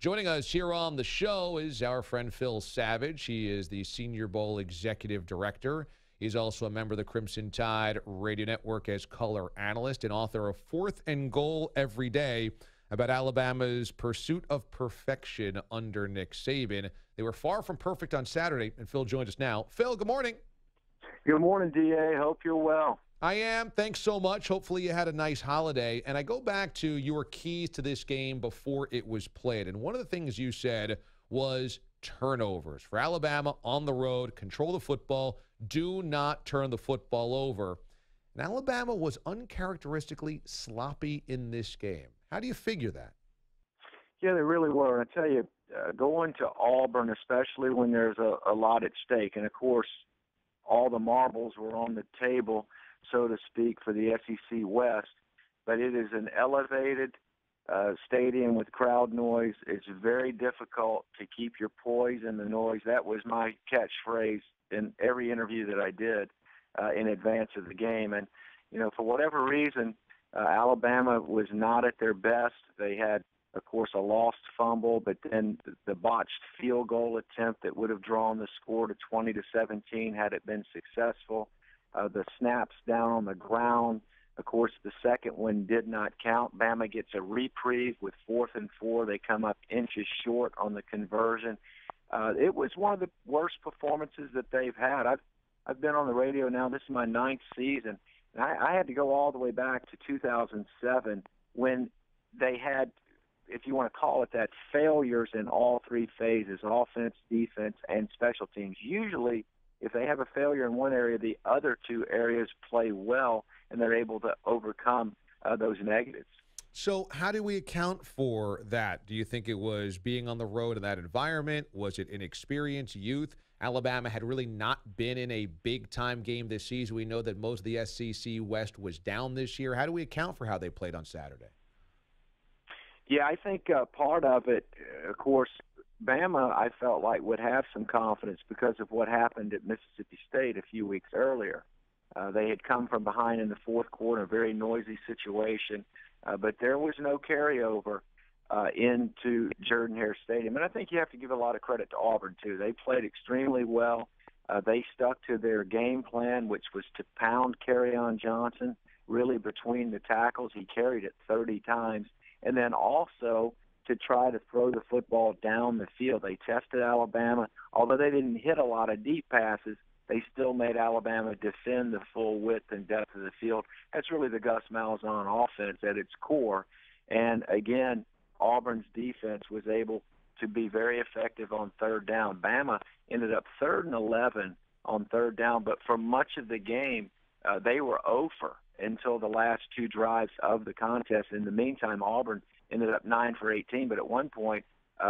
Joining us here on the show is our friend Phil Savage. He is the Senior Bowl Executive Director. He's also a member of the Crimson Tide Radio Network as color analyst and author of Fourth and Goal Every Day about Alabama's pursuit of perfection under Nick Saban. They were far from perfect on Saturday, and Phil joins us now. Phil, good morning. Good morning, D.A. Hope you're well. I am. Thanks so much. Hopefully you had a nice holiday. And I go back to your keys to this game before it was played. And one of the things you said was turnovers. For Alabama on the road, control the football, do not turn the football over. And Alabama was uncharacteristically sloppy in this game. How do you figure that? Yeah, they really were. And I tell you, going to Auburn, especially when there's a lot at stake, and of course, all the marbles were on the table, so to speak, for the SEC West. But it is an elevated stadium with crowd noise. It's very difficult to keep your poise in the noise. That was my catchphrase in every interview that I did in advance of the game. And, you know, for whatever reason, Alabama was not at their best. They had, of course, a lost fumble, but then the botched field goal attempt that would have drawn the score to 20-17 had it been successful. The snaps down on the ground, of course, the second one did not count. Bama gets a reprieve with 4th and 4. They come up inches short on the conversion. It was one of the worst performances that they've had. I've been on the radio now. This is my 9th season. And I had to go all the way back to 2007 when they had, if you want to call it that, failures in all three phases, offense, defense, and special teams. Usually, if they have a failure in one area, the other two areas play well, and they're able to overcome those negatives. So how do we account for that? Do you think it was being on the road in that environment? Was it inexperience, youth? Alabama had really not been in a big-time game this season. We know that most of the SEC West was down this year. How do we account for how they played on Saturday? Yeah, I think part of it, of course, Bama, I felt like, would have some confidence because of what happened at Mississippi State a few weeks earlier. They had come from behind in the fourth quarter, a very noisy situation, but there was no carryover into Jordan-Hare Stadium. And I think you have to give a lot of credit to Auburn, too. They played extremely well. They stuck to their game plan, which was to pound Kerryon Johnson really between the tackles. He carried it 30 times. And then also to try to throw the football down the field. They tested Alabama. Although they didn't hit a lot of deep passes, they still made Alabama defend the full width and depth of the field. That's really the Gus Malzahn offense at its core. And, again, Auburn's defense was able to be very effective on third down. Bama ended up 3rd and 11 on third down, but for much of the game, they were 0 for until the last two drives of the contest. In the meantime, Auburn ended up 9 for 18, but at one point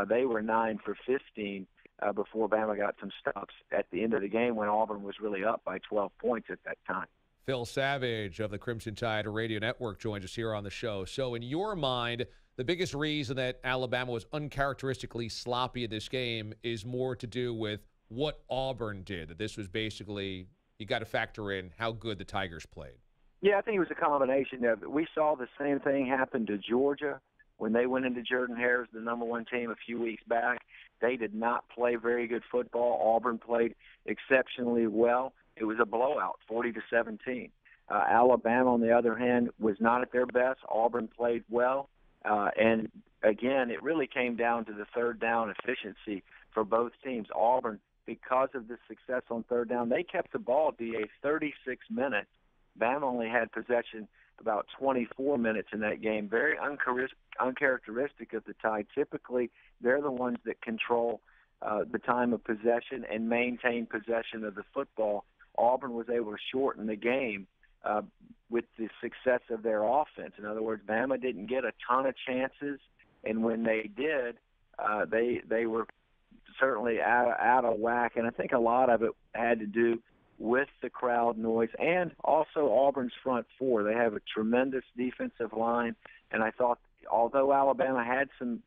they were 9 for 15 before Bama got some stops at the end of the game when Auburn was really up by 12 points at that time. Phil Savage of the Crimson Tide Radio Network joins us here on the show. So in your mind, the biggest reason that Alabama was uncharacteristically sloppy in this game is more to do with what Auburn did, that this was basically, you got to factor in how good the Tigers played. Yeah, I think it was a combination of it. We saw the same thing happen to Georgia when they went into Jordan-Hare, the number one team, a few weeks back. They did not play very good football. Auburn played exceptionally well. It was a blowout, 40-17. Alabama, on the other hand, was not at their best. Auburn played well. And, again, it really came down to the third down efficiency for both teams. Auburn, because of the success on third down, they kept the ball, DA, 36 minutes. Bama only had possession about 24 minutes in that game. Very uncharacteristic of the Tide. Typically, they're the ones that control the time of possession and maintain possession of the football. Auburn was able to shorten the game with the success of their offense. In other words, Bama didn't get a ton of chances, and when they did, they were certainly out of whack. And I think a lot of it had to do with the crowd noise and also Auburn's front four. They have a tremendous defensive line, and I thought, although Alabama had some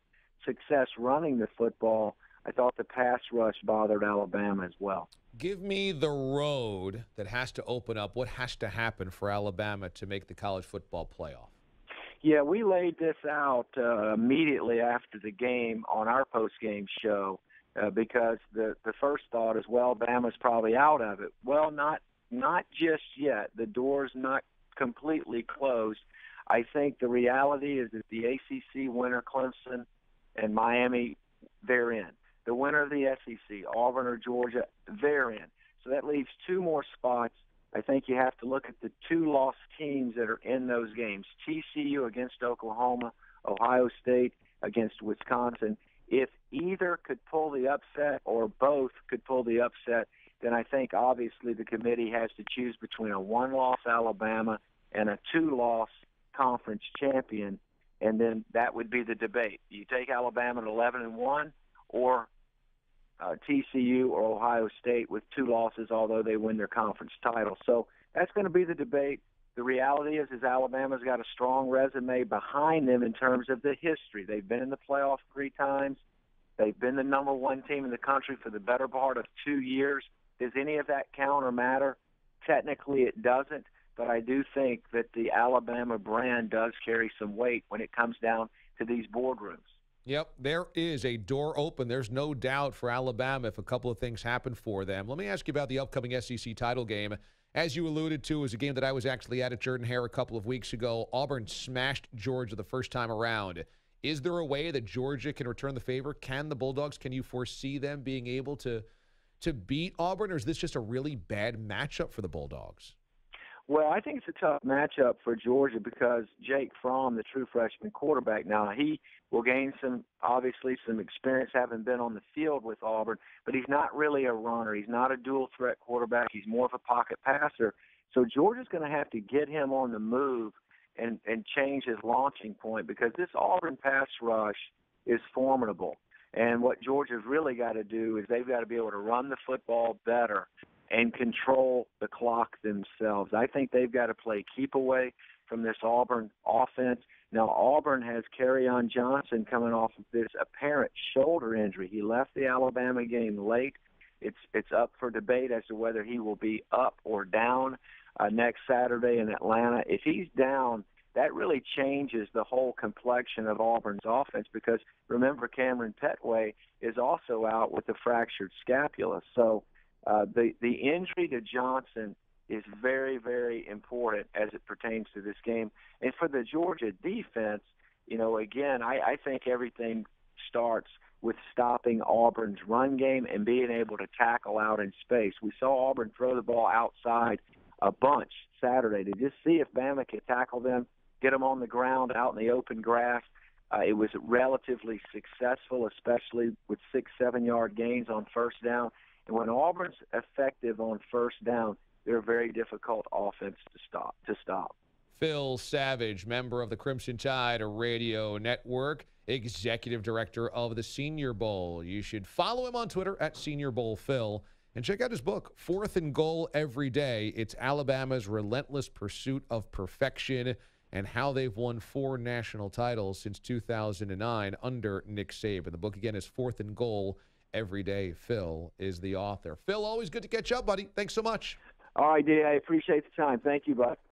success running the football, I thought the pass rush bothered Alabama as well. Give me the road that has to open up. What has to happen for Alabama to make the college football playoff? Yeah, we laid this out immediately after the game on our post-game show because the first thought is, well, Bama's probably out of it. Well, not just yet. The door's not completely closed. I think the reality is that the ACC winner, Clemson and Miami, they're in. The winner of the SEC, Auburn or Georgia, they're in. So that leaves two more spots. I think you have to look at the two lost teams that are in those games, TCU against Oklahoma, Ohio State against Wisconsin. If either could pull the upset or both could pull the upset, then I think obviously the committee has to choose between a one-loss Alabama and a two-loss conference champion, and then that would be the debate. You take Alabama at 11-1 or TCU or Ohio State with two losses, although they win their conference title. So that's going to be the debate. The reality is Alabama's got a strong resume behind them in terms of the history. They've been in the playoff 3 times. They've been the number 1 team in the country for the better part of 2 years. Does any of that count or matter? Technically it doesn't, but I do think that the Alabama brand does carry some weight when it comes down to these boardrooms. Yep, there is a door open. There's no doubt for Alabama if a couple of things happen for them. Let me ask you about the upcoming SEC title game. As you alluded to, it was a game that I was actually at Jordan-Hare a couple of weeks ago. Auburn smashed Georgia the first time around. Is there a way that Georgia can return the favor? Can the Bulldogs, can you foresee them being able to beat Auburn, or is this just a really bad matchup for the Bulldogs? Well, I think it's a tough matchup for Georgia because Jake Fromm, the true freshman quarterback, now he will gain some experience having been on the field with Auburn, but he's not really a runner. He's not a dual-threat quarterback. He's more of a pocket passer. So Georgia's going to have to get him on the move and change his launching point because this Auburn pass rush is formidable. And what Georgia's really got to do is they've got to be able to run the football better and control the clock themselves. I think they've got to play keep away from this Auburn offense. Now, Auburn has Kerryon Johnson coming off of this apparent shoulder injury. He left the Alabama game late. It's up for debate as to whether he will be up or down next Saturday in Atlanta. If he's down, that really changes the whole complexion of Auburn's offense because, remember, Cameron Petway is also out with a fractured scapula. So the injury to Johnson is very, very important as it pertains to this game. And for the Georgia defense, again, I think everything starts with stopping Auburn's run game and being able to tackle out in space. We saw Auburn throw the ball outside a bunch Saturday to just see if Bama could tackle them, get them on the ground out in the open grass. It was relatively successful, especially with 6-7 yard gains on first down. And when Auburn's effective on first down, they're a very difficult offense to stop. Phil Savage, member of the Crimson Tide Radio Network, executive director of the Senior Bowl. You should follow him on Twitter at Senior Bowl Phil and check out his book, 4th and Goal Every Day. It's Alabama's relentless pursuit of perfection and how they've won 4 national titles since 2009 under Nick Saban. The book, again, is 4th and Goal Every Day. Phil is the author. Phil, always good to catch up, buddy. Thanks so much. All right, D. I appreciate the time. Thank you, bud.